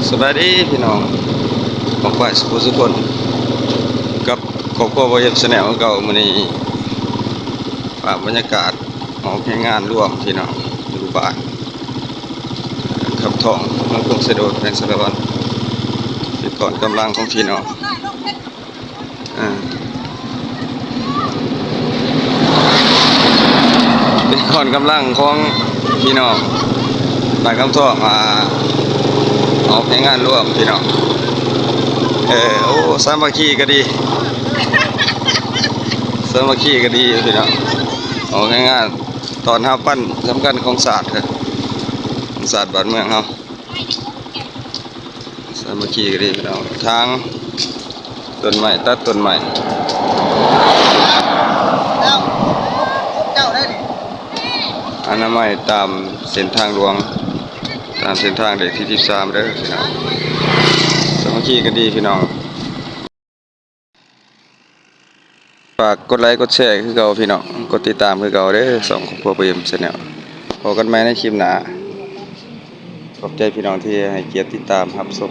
สวัสดีพี่น้องผมฝ่ายสุคนกับครอบครัวบ่เฮ็ดแนลเก่ามื้อนี้ฝากบรรยากาศออกแห่งงานร่วมพี่น้องอยู่บ้านขับท่องเมืองพงสะโดดแขวงสะระวันเป็นก่อนกำลังของพี่น้องอ่าเป็นก่อนกำลังของพี่น้องบ้านคำท่องออกแห่งงานร่วมพี่น้องโอ้สามัคคีก็ดีสามัคคีก็ดีพี่น้องออกง่ายๆตอน5ปั้นสำคัญของศาสตร์ครับของศาสตร์บ้านเมืองเฮาสามัคคีก็ดีพี่น้องทางต้นไม้ตัดต้นไม้อนามัยตามเส้นทางหลวงตามเส้นทางเลขที่13เด้อพี่น้องสามัคคีก็ดีพี่น้องฝากกดไลค์กดแชร์คือเก่าพี่น้องกดติดตามคือเก่าเด้อ2ครอบครัวบ่เอ็มแชนแนลพบกันใหม่ในคลิปหน้าขอบใจพี่น้องที่ให้เกียรติติดตามรับชม